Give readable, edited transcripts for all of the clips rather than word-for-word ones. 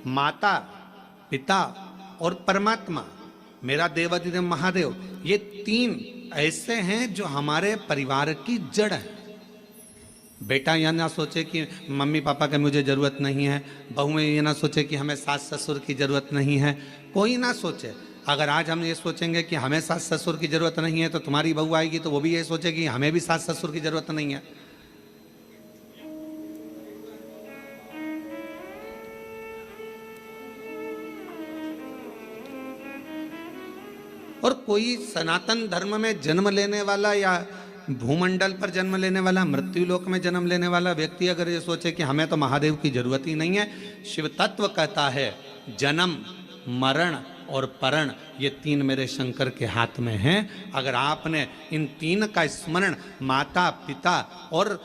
माता, पिता और परमात्मा, मेरा देवाधिदेव महादेव, ये तीन ऐसे हैं जो हमारे परिवार की जड़ है। बेटा यह ना सोचे कि मम्मी पापा की मुझे ज़रूरत नहीं है, बहुएं ये ना सोचे कि हमें सास ससुर की ज़रूरत नहीं है, कोई ना सोचे। अगर आज हम ये सोचेंगे कि हमें सास ससुर की ज़रूरत नहीं है, तो तुम्हारी बहू आएगी तो वो भी ये सोचेगी हमें भी सास ससुर की ज़रूरत नहीं है। और कोई सनातन धर्म में जन्म लेने वाला या भूमंडल पर जन्म लेने वाला, मृत्यु लोक में जन्म लेने वाला व्यक्ति अगर ये सोचे कि हमें तो महादेव की जरूरत ही नहीं है, शिव तत्व कहता है जन्म, मरण और परण ये तीन मेरे शंकर के हाथ में हैं। अगर आपने इन तीन का स्मरण माता, पिता और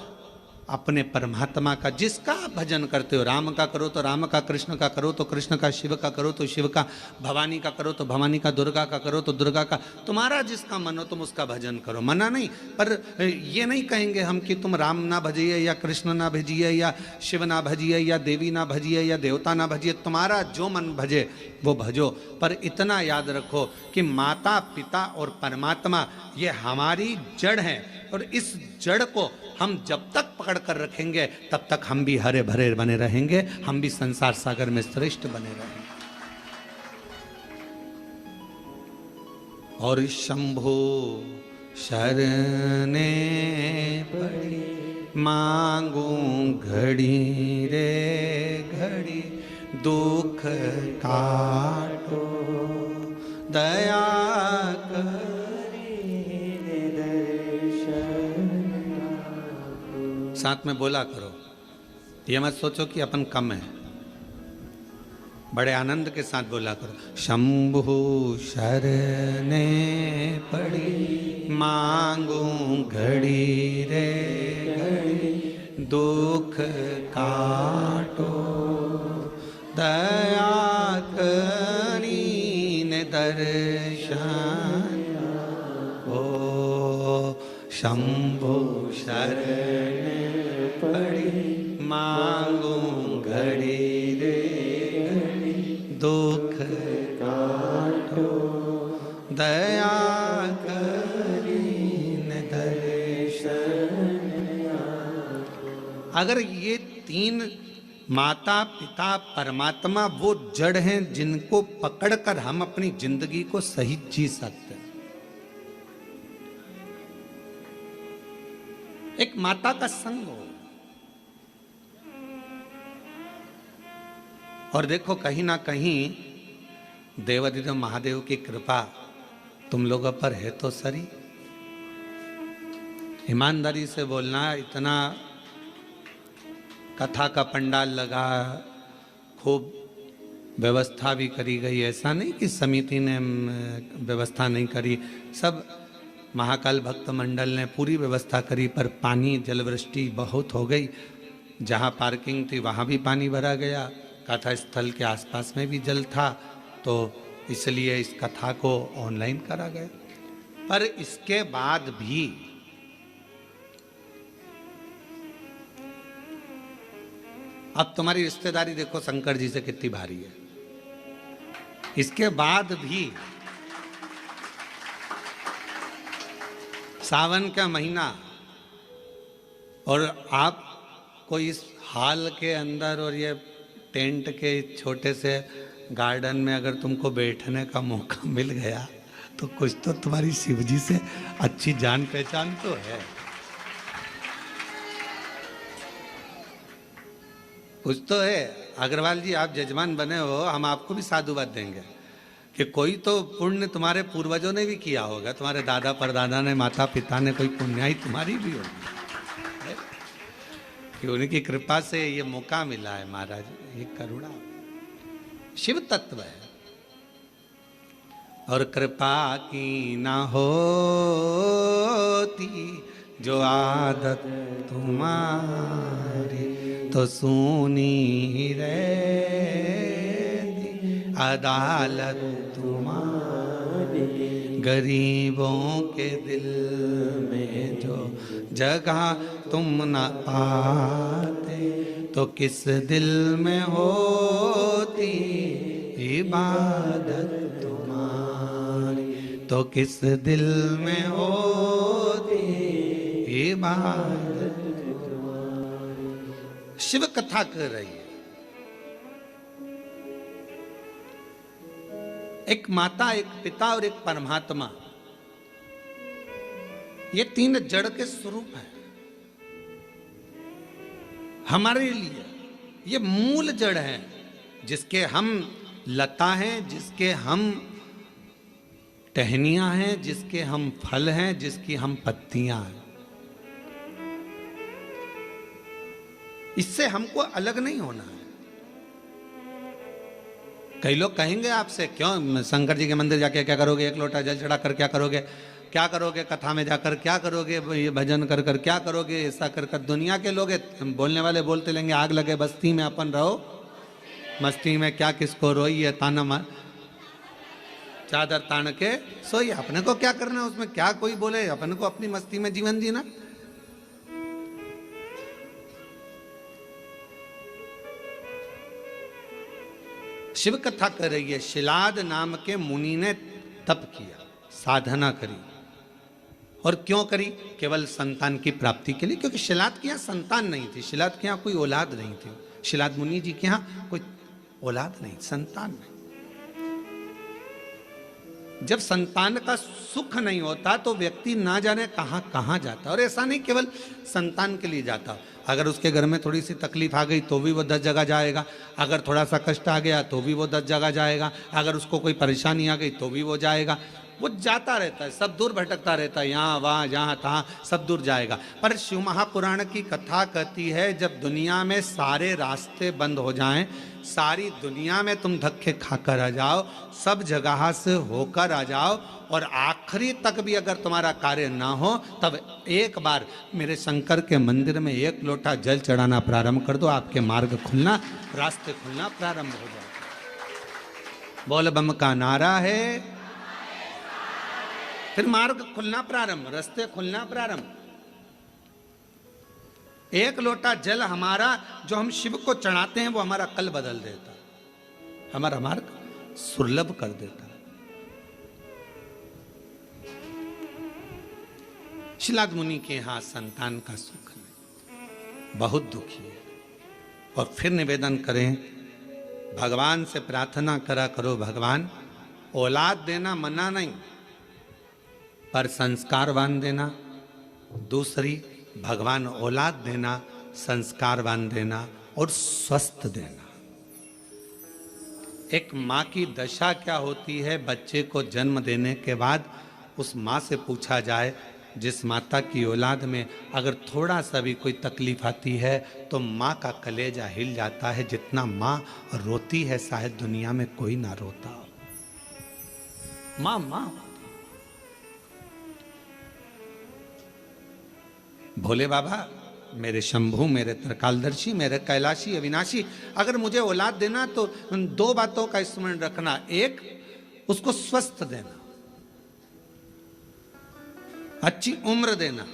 अपने परमात्मा का, जिसका आप भजन करते हो, राम का करो तो राम का, कृष्ण का करो तो कृष्ण का, शिव का करो तो शिव का, भवानी का करो तो भवानी का, दुर्गा का करो तो दुर्गा का, तुम्हारा जिसका मन हो तुम उसका भजन करो, मना नहीं। पर ये नहीं कहेंगे हम कि तुम राम ना भजिए या कृष्ण ना भजिए या शिव ना भजिए या देवी ना भजिए या देवता ना भजिए, तुम्हारा जो मन भजे वो भजो। पर इतना याद रखो कि माता, पिता और परमात्मा ये हमारी जड़ है, और इस जड़ को हम जब तक पकड़ कर रखेंगे तब तक हम भी हरे भरे बने रहेंगे, हम भी संसार सागर में श्रेष्ठ बने रहेंगे। और शंभो शरणे पड़ी मांगू घड़ी रे घड़ी, दुख काटो दया कर। साथ में बोला करो, ये मत सोचो कि अपन कम है, बड़े आनंद के साथ बोला करो। शंभु शरणे पड़ी मांगू घड़ी रे घड़ी, दुख काटो दया करीन दर्शन हो। शंभु शरणे पड़ी मांगू घड़ी रे घड़ी, दुख काटो दया करीन दर्शन। अगर ये तीन माता, पिता, परमात्मा वो जड़ हैं जिनको पकड़कर हम अपनी जिंदगी को सही जी सकते हैं। एक माता का संग हो, और देखो कहीं ना कहीं देवाधिदेव महादेव की कृपा तुम लोगों पर है तो सरी। ईमानदारी से बोलना, इतना कथा का पंडाल लगा, खूब व्यवस्था भी करी गई, ऐसा नहीं कि समिति ने व्यवस्था नहीं करी, सब महाकाल भक्त मंडल ने पूरी व्यवस्था करी। पर पानी, जलवृष्टि बहुत हो गई, जहाँ पार्किंग थी वहाँ भी पानी भरा गया, कथा स्थल के आसपास में भी जल था, तो इसलिए इस कथा को ऑनलाइन करा गया। पर इसके बाद भी अब तुम्हारी रिश्तेदारी देखो शंकर जी से कितनी भारी है, इसके बाद भी सावन का महीना और आपको इस हाल के अंदर और ये टेंट के छोटे से गार्डन में अगर तुमको बैठने का मौका मिल गया तो कुछ तो तुम्हारी शिव जी से अच्छी जान पहचान तो है, कुछ तो है। अग्रवाल जी आप जजमान बने हो, हम आपको भी साधुवाद देंगे कि कोई तो पुण्य तुम्हारे पूर्वजों ने भी किया होगा, तुम्हारे दादा परदादा ने, माता पिता ने, कोई पुण्याई तुम्हारी भी होगी कि उनकी कृपा से ये मौका मिला है। महाराज ये करुणा शिव तत्व है। और कृपा की ना होती जो आदत तुम्हारी, तो सुनी रहती अदालत तुम्हारी। गरीबों के दिल में जो जगह तुम न पाते, तो किस दिल में होती इबादत तुम्हारी, तो किस दिल में होती इबादत तुम्हारी। शिव कथा कर रही है। एक माता, एक पिता और एक परमात्मा, ये तीन जड़ के स्वरूप हैं हमारे लिए। ये मूल जड़ है जिसके हम लता हैं, जिसके हम टहनियां हैं, जिसके हम फल हैं, जिसकी हम पत्तियां हैं। इससे हमको अलग नहीं होना है। कई लोग कहेंगे आपसे, क्यों शंकर जी के मंदिर जाके क्या करोगे, एक लोटा जल चढ़ा कर क्या करोगे, क्या करोगे कथा में जाकर, क्या करोगे ये भजन कर कर, क्या करोगे ऐसा कर कर। दुनिया के लोग बोलने वाले बोलते लेंगे, आग लगे बस्ती में अपन रहो मस्ती में, क्या किसको रोई है ताना मार, चादर तान के सोई। अपने को क्या करना उसमें, क्या कोई बोले, अपने को अपनी मस्ती में जीवन जीना। शिव कथा कर रही है। शिलाद नाम के मुनि ने तप किया, साधना करी। और क्यों करी? केवल संतान की प्राप्ति के लिए, क्योंकि शिलाद के यहाँ संतान नहीं थी, शिलाद के यहाँ कोई औलाद नहीं थी, शिलाद मुनि जी के यहाँ कोई औलाद नहीं, संतान नहीं। जब संतान का सुख नहीं होता तो व्यक्ति ना जाने कहां कहां जाता। और ऐसा नहीं केवल संतान के लिए जाता, अगर उसके घर में थोड़ी सी तकलीफ आ गई तो भी वो 10 जगह जाएगा, अगर थोड़ा सा कष्ट आ गया तो भी वो 10 जगह जाएगा, अगर उसको कोई परेशानी आ गई तो भी वो जाएगा। वो जाता रहता है, सब दूर भटकता रहता है, यहाँ वहाँ जहाँ तहाँ सब दूर जाएगा। पर शिव महापुराण की कथा कहती है, जब दुनिया में सारे रास्ते बंद हो जाएं, सारी दुनिया में तुम धक्के खाकर आ जाओ, सब जगह से होकर आ जाओ, और आखिरी तक भी अगर तुम्हारा कार्य ना हो, तब एक बार मेरे शंकर के मंदिर में एक लोटा जल चढ़ाना प्रारंभ कर दो, आपके मार्ग खुलना, रास्ते खुलना प्रारंभ हो जाए। बोल बम का नारा है, फिर मार्ग खुलना प्रारंभ, रास्ते खुलना प्रारंभ। एक लोटा जल हमारा जो हम शिव को चढ़ाते हैं वो हमारा कल बदल देता है, हमारा मार्ग सुलभ कर देता है। शिलाद मुनि के यहां संतान का सुख नहीं, बहुत दुखी है। और फिर निवेदन करें, भगवान से प्रार्थना करा करो, भगवान औलाद देना मना नहीं, पर संस्कारवान देना। दूसरी, भगवान औलाद देना, संस्कारवान देना और स्वस्थ देना। एक माँ की दशा क्या होती है, बच्चे को जन्म देने के बाद उस माँ से पूछा जाए, जिस माता की औलाद में अगर थोड़ा सा भी कोई तकलीफ आती है तो माँ का कलेजा हिल जाता है। जितना माँ रोती है शायद दुनिया में कोई ना रोता हो। माँ माँ भोले बाबा, मेरे शंभू, मेरे त्रिकालदर्शी, मेरे कैलाशी अविनाशी, अगर मुझे औलाद देना तो उन 2 बातों का स्मरण रखना। एक, उसको स्वस्थ देना, अच्छी उम्र देना,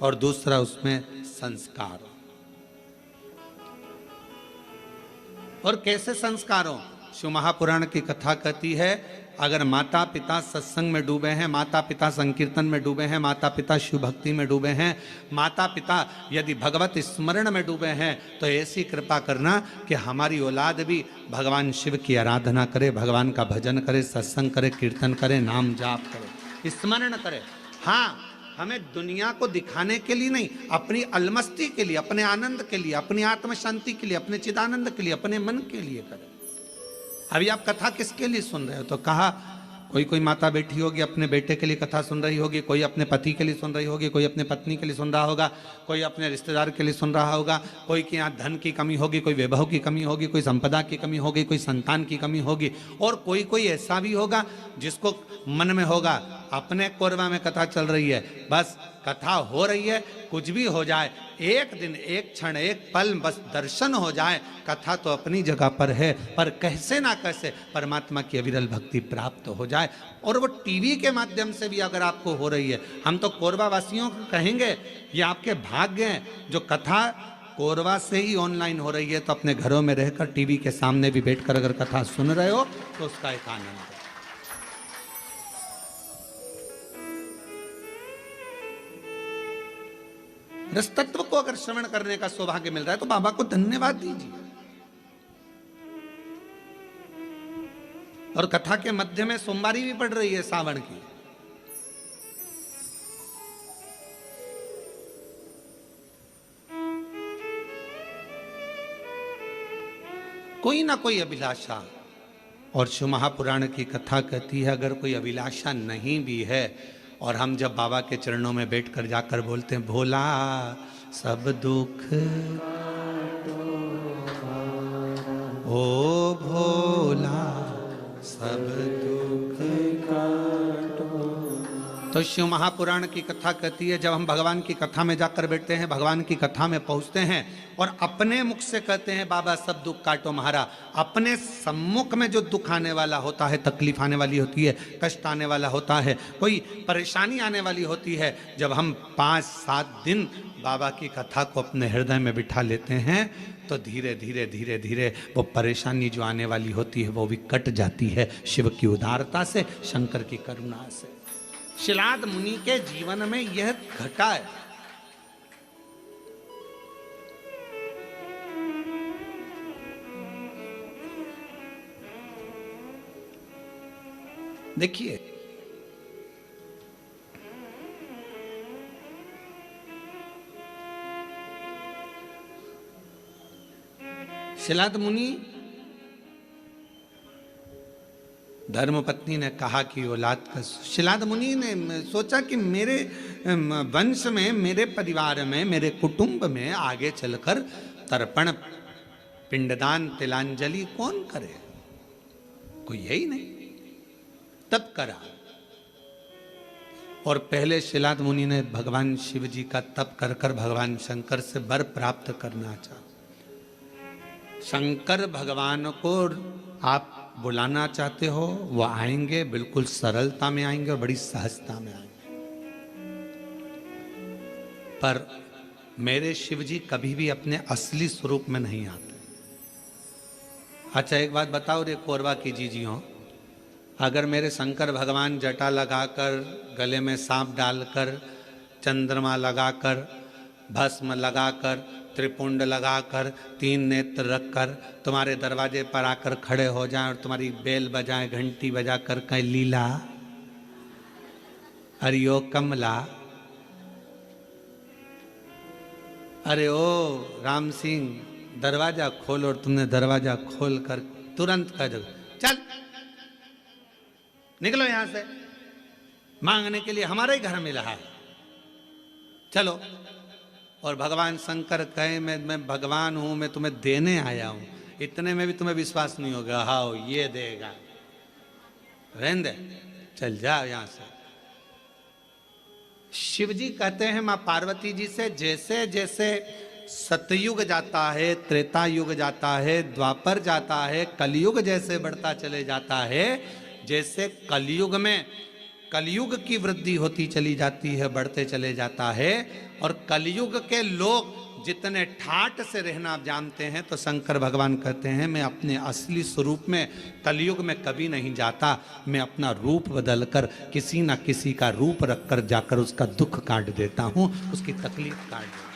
और दूसरा उसमें संस्कार। और कैसे संस्कार हो? शिव महापुराण की कथा कहती है, अगर माता पिता सत्संग में डूबे हैं, माता पिता संकीर्तन में डूबे हैं, माता पिता शिव भक्ति में डूबे हैं, माता पिता यदि भगवत स्मरण में डूबे हैं, तो ऐसी कृपा करना कि हमारी औलाद भी भगवान शिव की आराधना करे, भगवान का भजन करे, सत्संग करे, कीर्तन करे, नाम जाप करे, स्मरण करे। हाँ, हमें दुनिया को दिखाने के लिए नहीं, अपनी अलमस्ती के लिए, अपने आनंद के लिए, अपनी आत्म शांति के लिए, अपने चिदानंद के लिए, अपने मन के लिए करें। अभी आप कथा किसके लिए सुन रहे हो? तो कहा कोई माता बैठी होगी अपने बेटे के लिए कथा सुन रही होगी, कोई अपने पति के लिए सुन रही होगी, कोई अपने पत्नी के लिए सुन रहा होगा, कोई अपने रिश्तेदार के लिए सुन रहा होगा, कोई के यहाँ धन की कमी होगी, कोई वैभव की कमी होगी, कोई संपदा की कमी होगी, कोई संतान की कमी होगी, और कोई ऐसा भी होगा जिसको मन में होगा अपने कोरबा में कथा चल रही है, बस कथा हो रही है, कुछ भी हो जाए, एक दिन, एक क्षण, एक पल बस दर्शन हो जाए, कथा तो अपनी जगह पर है, पर कैसे ना कैसे परमात्मा की अविरल भक्ति प्राप्त हो जाए। और वो टीवी के माध्यम से भी अगर आपको हो रही है, हम तो कोरबा वासियों को कहेंगे, ये आपके भाग्य हैं जो कथा कोरबा से ही ऑनलाइन हो रही है, तो अपने घरों में रहकर टीवी के सामने भी बैठकर अगर कथा सुन रहे हो तो उसका एक आनंद है। रसतत्व को अगर श्रवण करने का सौभाग्य मिल रहा है तो बाबा को धन्यवाद दीजिए। और कथा के मध्य में सोमवारी भी पड़ रही है सावन की। कोई ना कोई अभिलाषा, और शिव महापुराण की कथा कहती है अगर कोई अभिलाषा नहीं भी है और हम जब बाबा के चरणों में बैठकर जाकर बोलते हैं भोला सब दुख ओ भोला सब दुख काटो, तो शिव महापुराण की कथा कहती है जब हम भगवान की कथा में जाकर बैठते हैं, भगवान की कथा में पहुंचते हैं और अपने मुख से कहते हैं बाबा सब दुख काटो महारा, अपने सम्मुख में जो दुख आने वाला होता है, तकलीफ आने वाली होती है, कष्ट आने वाला होता है, कोई परेशानी आने वाली होती है, जब हम 5-7 दिन बाबा की कथा को अपने हृदय में बिठा लेते हैं तो धीरे धीरे धीरे धीरे वो परेशानी जो आने वाली होती है वो भी कट जाती है शिव की उदारता से, शंकर की करुणा से। शिलाद मुनि के जीवन में यह घटा है। देखिए शिलाद मुनि, धर्मपत्नी ने कहा कि औलाद का, शिलाद मुनि ने सोचा कि मेरे वंश में, मेरे परिवार में, मेरे कुटुंब में आगे चलकर तर्पण, पिंडदान, तिलांजलि कौन करे, कोई है ही नहीं। तब करा, और पहले शिलाद मुनि ने भगवान शिव जी का तप कर कर भगवान शंकर से वर प्राप्त करना चाहा। शंकर भगवान को आप बुलाना चाहते हो, वो आएंगे, बिल्कुल सरलता में आएंगे और बड़ी सहजता में आएंगे। पर मेरे शिव जी कभी भी अपने असली स्वरूप में नहीं आते। अच्छा एक बात बताओ रे कोरबा की जीजियों, अगर मेरे शंकर भगवान जटा लगाकर, गले में सांप डालकर, चंद्रमा लगाकर, भस्म लगाकर, त्रिपुंड लगाकर, 3 नेत्र रखकर तुम्हारे दरवाजे पर आकर खड़े हो जाएं और तुम्हारी बेल बजाएं, घंटी बजाकर कहें लीला हरिओ कमला, अरे ओ राम सिंह दरवाजा खोल, और तुमने दरवाजा खोल कर तुरंत कह दो चल निकलो यहां से, मांगने के लिए हमारे ही घर में रहा है, चलो। और भगवान शंकर कहे मैं भगवान हूं, मैं तुम्हें देने आया हूं, इतने में भी तुम्हें विश्वास नहीं होगा, हाँ ये देगा, रहने दे, चल जाओ यहां से। शिव जी कहते हैं मां पार्वती जी से, जैसे जैसे सतयुग जाता है, त्रेता युग जाता है, द्वापर जाता है, कलयुग जैसे बढ़ता चले जाता है, जैसे कलयुग में कलयुग की वृद्धि होती चली जाती है, बढ़ते चले जाता है, और कलयुग के लोग जितने ठाट से रहना जानते हैं, तो शंकर भगवान कहते हैं मैं अपने असली स्वरूप में कलयुग में कभी नहीं जाता, मैं अपना रूप बदलकर किसी ना किसी का रूप रखकर जाकर उसका दुख काट देता हूं, उसकी तकलीफ काट देता हूं।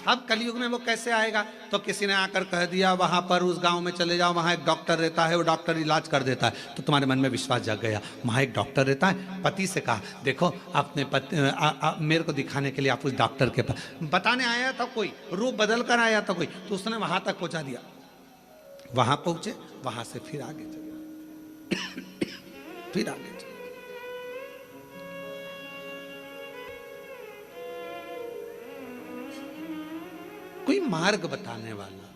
अब कलयुग में वो कैसे आएगा, तो किसी ने आकर कह दिया वहां पर उस गांव में चले जाओ, वहां एक डॉक्टर रहता है, वो डॉक्टर इलाज कर देता है, तो तुम्हारे मन में विश्वास जग गया, वहां एक डॉक्टर रहता है। पति से कहा देखो अपने पति मेरे को दिखाने के लिए आप उस डॉक्टर के पास, बताने आया था कोई, रूप बदल कर आया था कोई, तो उसने वहां तक पहुंचा दिया, वहां पहुंचे, वहां से फिर आगे चले फिर आगे चले। कोई मार्ग बताने वाला,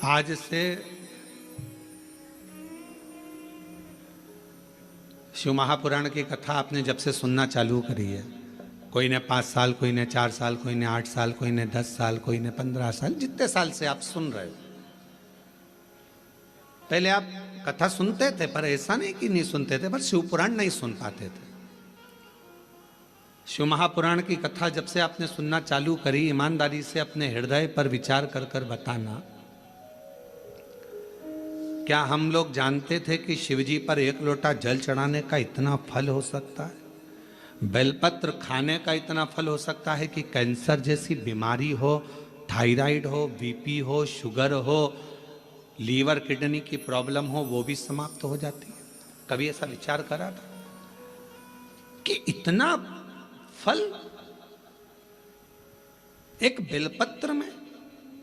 आज से शिव महापुराण की कथा आपने जब से सुनना चालू करी है, कोई ने 5 साल, कोई ने 4 साल, कोई ने 8 साल, कोई ने 10 साल, कोई ने 15 साल, जितने साल से आप सुन रहे हो, पहले आप कथा सुनते थे, पर ऐसा नहीं कि नहीं सुनते थे, पर शिव पुराण नहीं सुन पाते थे। शिव महापुराण की कथा जब से आपने सुनना चालू करी, ईमानदारी से अपने हृदय पर विचार कर कर बताना, क्या हम लोग जानते थे कि शिवजी पर एक लोटा जल चढ़ाने का इतना फल हो सकता है? बेलपत्र खाने का इतना फल हो सकता है कि कैंसर जैसी बीमारी हो, थायराइड हो, बीपी हो, शुगर हो, लीवर किडनी की प्रॉब्लम हो, वो भी समाप्त हो जाती है? कभी ऐसा विचार करा था कि इतना फल एक बेलपत्र में?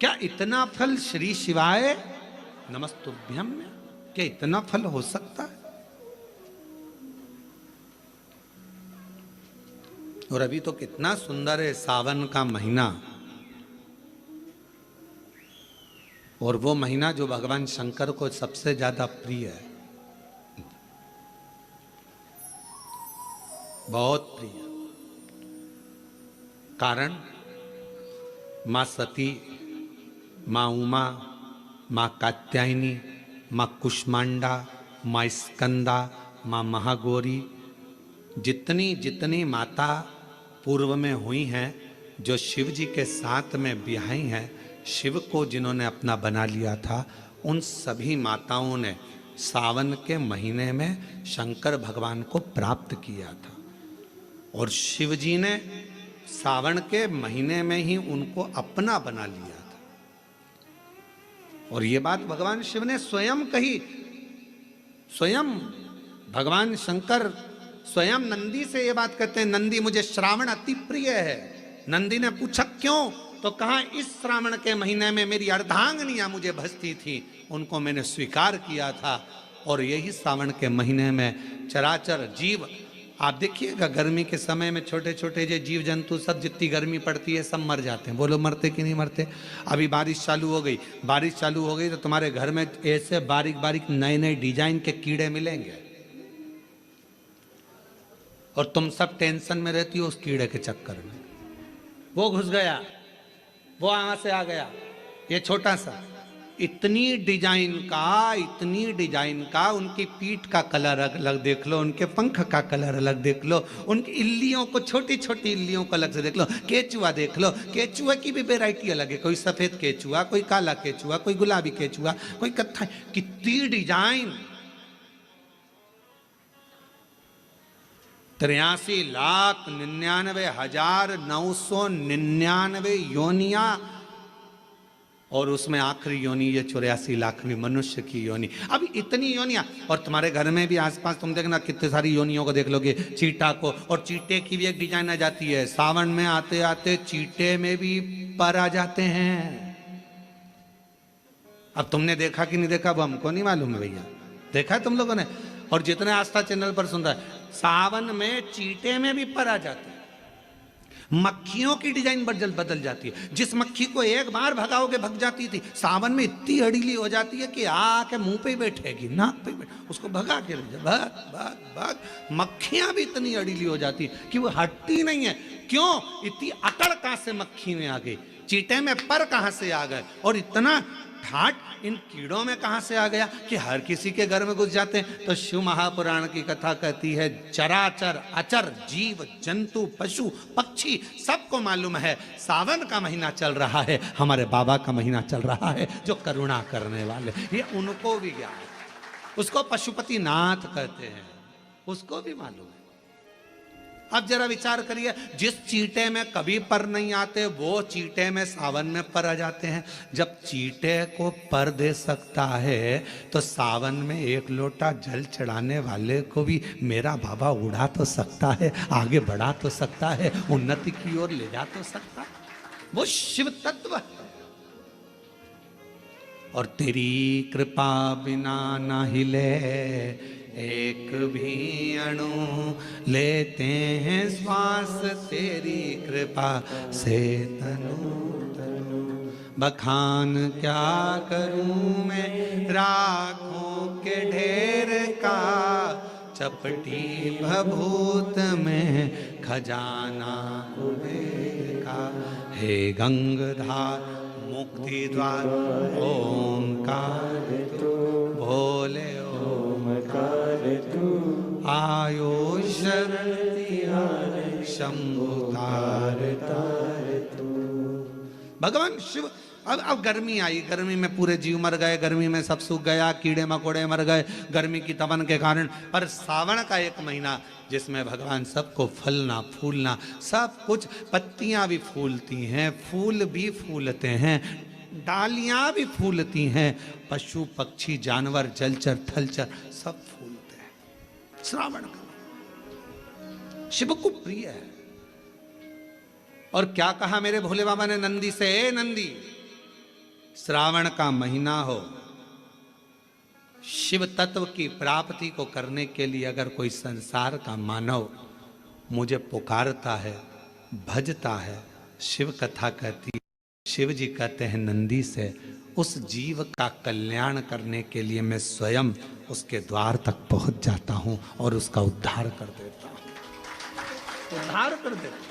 क्या इतना फल श्री शिवाय नमस्तुभ्यम में, क्या इतना फल हो सकता है? और अभी तो कितना सुंदर है सावन का महीना, और वो महीना जो भगवान शंकर को सबसे ज्यादा प्रिय है, बहुत प्रिय। कारण मां सती, मां उमा, मां कात्यायनी, मां कुष्मांडा, मां स्कंदा, मां महागौरी, जितनी जितनी माता पूर्व में हुई हैं, जो शिव जी के साथ में ब्याही हैं, शिव को जिन्होंने अपना बना लिया था, उन सभी माताओं ने सावन के महीने में शंकर भगवान को प्राप्त किया था। और शिव जी ने सावन के महीने में ही उनको अपना बना लिया था। और ये बात भगवान शिव ने स्वयं कही। स्वयं भगवान शंकर स्वयं नंदी से ये बात कहते हैं, नंदी मुझे श्रावण अति प्रिय है। नंदी ने पूछा क्यों? तो कहा इस श्रावण के महीने में मेरी अर्धांगिनियां मुझे भजती थी, उनको मैंने स्वीकार किया था। और यही श्रावण के महीने में चराचर जीव, आप देखिएगा गर्मी के समय में छोटे छोटे जो जीव जंतु सब, जितनी गर्मी पड़ती है सब मर जाते हैं। बोलो मरते कि नहीं मरते? अभी बारिश चालू हो गई, बारिश चालू हो गई तो तुम्हारे घर में ऐसे बारीक बारीक नए नए डिजाइन के कीड़े मिलेंगे, और तुम सब टेंशन में रहती हो उस कीड़े के चक्कर में। वो घुस गया, वो वहां से आ गया, ये छोटा सा, इतनी डिजाइन का, उनकी पीठ का कलर अलग देख लो, उनके पंख का कलर अलग देख लो, उनकी इल्लियों को, छोटी छोटी इल्लियों को अलग से देख लो, केचुआ देख लो, केचुआ की भी वैरायटी अलग है, कोई सफेद केचुआ, कोई काला केचुआ, कोई गुलाबी केचुआ, कोई कत्था, कितनी डिजाइन। 83,99,999 योनिया, और उसमें आखिरी योनि ये 84,00,000वीं मनुष्य की योनि। अब इतनी योनियां, और तुम्हारे घर में भी आसपास तुम देखना कितने सारी योनियों को देख लोगे, चीटा को, और चीटे की भी एक डिजाइन आ जाती है। सावन में आते आते चीटे में भी पर आ जाते हैं। अब तुमने देखा कि नहीं देखा वो हमको नहीं मालूम है भैया, देखा है तुम लोगों ने? और जितने आस्था चैनल पर सुन रहा है, सावन में चीटे में भी पर आ जाते हैं। मक्खियों की डिजाइन बदल जाती है। जिस मक्खी को एक बार भगाओगे भग जाती थी, सावन में इतनी अड़ीली हो जाती है कि आके मुंह पे बैठेगी, नाक पे बैठ, उसको भगा के ले जाए, भाग भाग भाग। मक्खियां भी इतनी अड़ीली हो जाती है कि वो हटती नहीं है। क्यों? इतनी अकड़ कहां से मक्खी में आ गई, चीटे में पर कहां से आ गए, और इतना ठाट इन कीड़ों में कहां से आ गया कि हर किसी के घर में घुस जाते हैं। तो शिव महापुराण की कथा कहती है, चराचर अचर जीव जंतु पशु पक्षी सबको मालूम है सावन का महीना चल रहा है, हमारे बाबा का महीना चल रहा है, जो करुणा करने वाले, ये उनको भी ज्ञान है। उसको पशुपति नाथ कहते हैं, उसको भी मालूम है। अब जरा विचार करिए, जिस चीटे में कभी पर नहीं आते, वो चीटे में सावन में पर आ जाते हैं। जब चीटे को पर दे सकता है, तो सावन में एक लोटा जल चढ़ाने वाले को भी मेरा बाबा उड़ा तो सकता है, आगे बढ़ा तो सकता है, उन्नति की ओर ले जा तो सकता है। वो शिव तत्व है। और तेरी कृपा बिना ना हिले एक भी अणु, लेते हैं श्वास तेरी कृपा से तनु तनु। बखान क्या करूं मैं राखों के ढेर का, चपटी भभूत में खजाना कुबेर का। हे गंगाधार मुक्ति द्वार ओंकार तू, भोले ओंकार तू, आयो शरण शंभु तार तार तू। भगवान शिव, अब गर्मी आई, गर्मी में पूरे जीव मर गए, गर्मी में सब सूख गया, कीड़े मकोड़े मर गए गर्मी की तपन के कारण। पर सावन का एक महीना जिसमें भगवान सबको फलना फूलना सब कुछ, पत्तियां भी फूलती हैं, फूल भी फूलते हैं, डालियां भी फूलती हैं, पशु पक्षी जानवर जलचर थलचर सब फूलते हैं। श्रावण का शिव को प्रिय है। और क्या कहा मेरे भोले बाबा ने नंदी से, ए नंदी, श्रावण का महीना हो, शिव तत्व की प्राप्ति को करने के लिए अगर कोई संसार का मानव मुझे पुकारता है, भजता है, शिव कथा कहती है, शिव जी कहते हैं नंदी से, उस जीव का कल्याण करने के लिए मैं स्वयं उसके द्वार तक पहुंच जाता हूं और उसका उद्धार कर देता हूं, उद्धार कर देता हूं।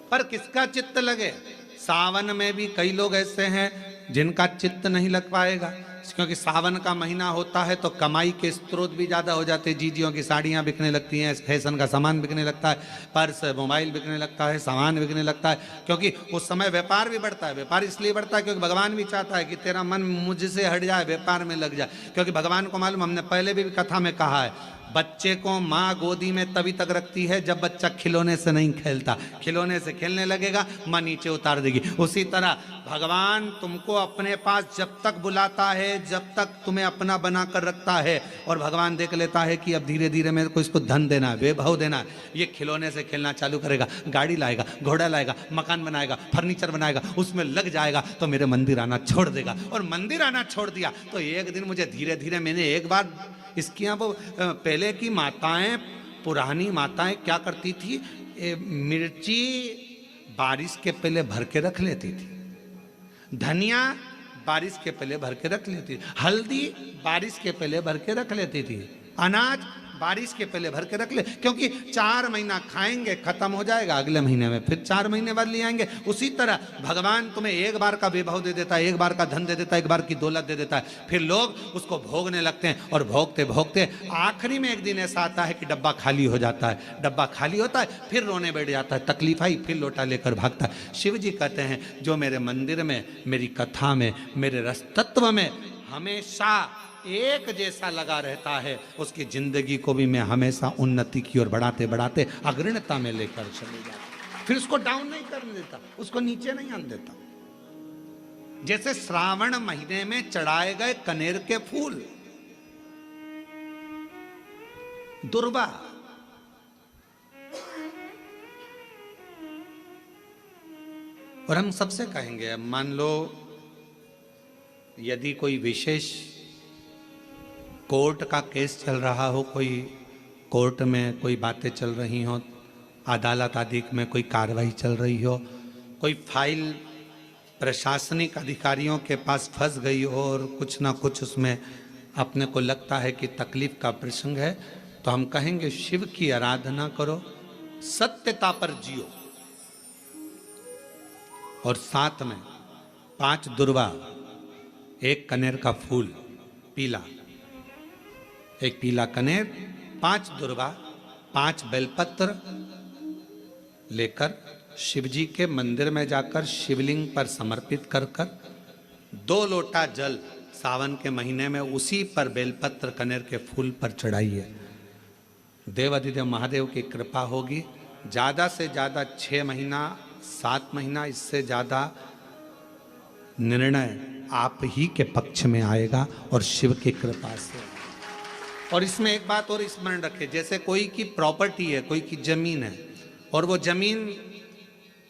पर किसका चित्त लगे? सावन में भी कई लोग ऐसे हैं जिनका चित्त नहीं लग पाएगा, क्योंकि सावन का महीना होता है तो कमाई के स्रोत भी ज़्यादा हो जाते हैं। जीजियों की साड़ियाँ बिकने लगती हैं, फैशन का सामान बिकने लगता है, पर्स मोबाइल बिकने लगता है, सामान बिकने लगता है, क्योंकि उस समय व्यापार भी बढ़ता है। व्यापार इसलिए बढ़ता है क्योंकि भगवान भी चाहता है कि तेरा मन मुझसे हट जाए, व्यापार में लग जाए। क्योंकि भगवान को मालूम, हमने पहले भी कथा में कहा है, बच्चे को माँ गोदी में तभी तक रखती है जब बच्चा खिलौने से नहीं खेलता, खिलौने से खेलने लगेगा माँ नीचे उतार देगी। उसी तरह भगवान तुमको अपने पास जब तक बुलाता है, जब तक तुम्हें अपना बनाकर रखता है, और भगवान देख लेता है कि अब धीरे धीरे मेरे को इसको धन देना है, वैभव देना है, ये खिलौने से खेलना चालू करेगा, गाड़ी लाएगा, घोड़ा लाएगा, मकान बनाएगा, फर्नीचर बनाएगा, उसमें लग जाएगा तो मेरे मंदिर आना छोड़ देगा। और मंदिर आना छोड़ दिया तो एक दिन मुझे धीरे धीरे, मैंने एक बार इसकी यहाँ वो पहले की माताएं, पुरानी माताएं क्या करती थी, मिर्ची बारिश के पहले भर के रख लेती थी, धनिया बारिश के पहले भर के रख लेती थी, हल्दी बारिश के पहले भर के रख लेती थी, अनाज बारिश के पहले भर के रख ले, क्योंकि 4 महीना खाएंगे खत्म हो जाएगा, अगले महीने में फिर 4 महीने बाद ले आएंगे। उसी तरह भगवान तुम्हें एक बार का वैभव दे देता है, एक बार का धन दे देता है, एक बार की दौलत दे देता है, फिर लोग उसको भोगने लगते हैं, और भोगते भोगते आखिरी में एक दिन ऐसा आता है कि डब्बा खाली हो जाता है। डब्बा खाली होता है, फिर रोने बैठ जाता है, तकलीफ आई, फिर लोटा लेकर भागता है। शिव जी कहते हैं जो मेरे मंदिर में, मेरी कथा में, मेरे रस तत्व में हमेशा एक जैसा लगा रहता है, उसकी जिंदगी को भी मैं हमेशा उन्नति की ओर बढ़ाते बढ़ाते अग्रणता में लेकर चले जाता, फिर उसको डाउन नहीं करने देता, उसको नीचे नहीं आने देता। जैसे श्रावण महीने में चढ़ाए गए कनेर के फूल, दुर्वा, और हम सबसे कहेंगे, मान लो यदि कोई विशेष कोर्ट का केस चल रहा हो, कोई कोर्ट में कोई बातें चल रही हो, अदालत आदि में कोई कार्रवाई चल रही हो, कोई फाइल प्रशासनिक अधिकारियों के पास फंस गई हो और कुछ ना कुछ उसमें अपने को लगता है कि तकलीफ का प्रसंग है, तो हम कहेंगे शिव की आराधना करो, सत्यता पर जियो, और साथ में 5 दुर्वा, 1 कनेर का फूल पीला, 1 पीला कनेर, 5 दुर्वा, 5 बेलपत्र लेकर शिव जी के मंदिर में जाकर शिवलिंग पर समर्पित कर 2 लोटा जल सावन के महीने में उसी पर बेलपत्र कनेर के फूल पर चढ़ाइए। देवाधिदेव महादेव की कृपा होगी। ज़्यादा से ज़्यादा 6 महीना 7 महीना, इससे ज़्यादा निर्णय आप ही के पक्ष में आएगा और शिव की कृपा से। और इसमें एक बात और स्मरण रखें, जैसे कोई की प्रॉपर्टी है, कोई की जमीन है, और वो जमीन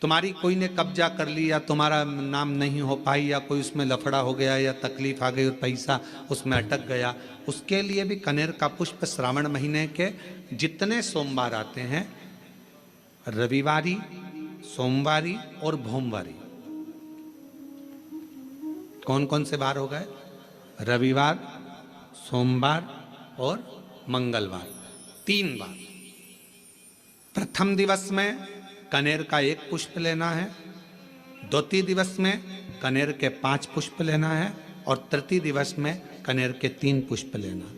तुम्हारी कोई ने कब्जा कर ली, या तुम्हारा नाम नहीं हो पाई, या कोई उसमें लफड़ा हो गया, या तकलीफ आ गई और पैसा उसमें अटक गया, उसके लिए भी कनेर का पुष्प श्रावण महीने के जितने सोमवार आते हैं, रविवारी, सोमवारी और भोमवारी, कौन कौन से बार हो गए? रविवार, सोमवार और मंगलवार, 3 बार। प्रथम दिवस में कनेर का 1 पुष्प लेना है, द्वितीय दिवस में कनेर के 5 पुष्प लेना है, और तृतीय दिवस में कनेर के 3 पुष्प लेना है।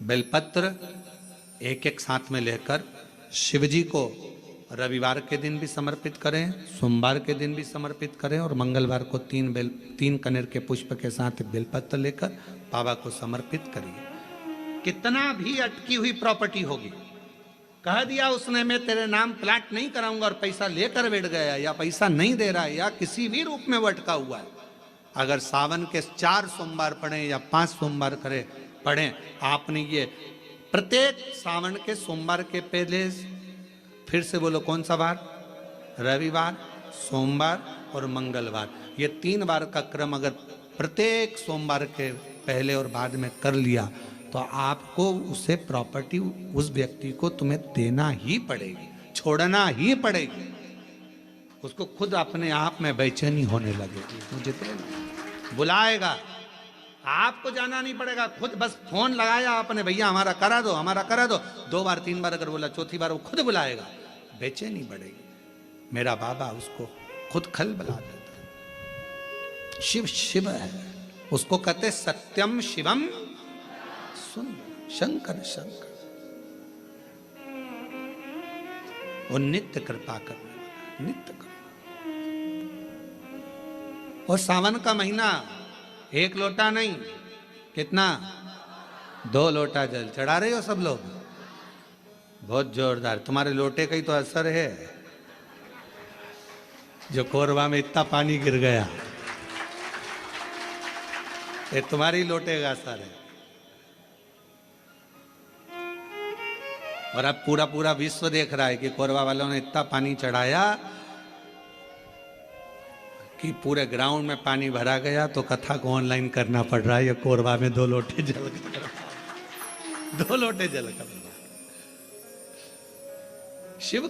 बेलपत्र एक एक साथ में लेकर शिव जी को रविवार के दिन भी समर्पित करें, सोमवार के दिन भी समर्पित करें और मंगलवार को 3 कनेर के पुष्प के साथ बेलपत्र लेकर बाबा को समर्पित करिए। कितना भी अटकी हुई प्रॉपर्टी होगी, कह दिया उसने मैं तेरे नाम प्लाट नहीं कराऊंगा और पैसा लेकर बैठ गया या पैसा नहीं दे रहा है या किसी भी रूप में वो अटका हुआ है, अगर सावन के 4 सोमवार पढ़ें या 5 सोमवार पढ़ें, आपने ये प्रत्येक सावन के सोमवार के पहले, फिर से बोलो कौन सा बार, रविवार, सोमवार और मंगलवार, ये 3 बार का क्रम अगर प्रत्येक सोमवार के पहले और बाद में कर लिया तो आपको उसे प्रॉपर्टी उस व्यक्ति को तुम्हें देना ही पड़ेगी, छोड़ना ही पड़ेगी। उसको खुद अपने आप में बेचैनी होने लगेगी, मुझे बुलाएगा, आपको जाना नहीं पड़ेगा, खुद बस फोन लगाया आपने, भैया हमारा करा दो, हमारा करा दो, 2 बार 3 बार अगर बोला, चौथी बार वो खुद बुलाएगा, बेचैनी बढ़ेगी। मेरा बाबा उसको खुद खल बुला देता है। शिव शिव है, उसको कहते सत्यम शिवम सुंदर, शंकर शंकर, वो नित्य कृपा करने वाला, नित्य कृपा। और सावन का महीना 1 लोटा नहीं, कितना, 2 लोटा जल चढ़ा रहे हो सब लोग, बहुत जोरदार। तुम्हारे लोटे का ही तो असर है, जो कोरबा में इतना पानी गिर गया, ये तुम्हारी लोटे का असर है। और अब पूरा पूरा विश्व देख रहा है कि कोरबा वालों ने इतना पानी चढ़ाया कि पूरे ग्राउंड में पानी भरा गया, तो कथा को ऑनलाइन करना पड़ रहा है, ये कोरबा में 2 लोटे जल कर, 2 लोटे जल कर। शिव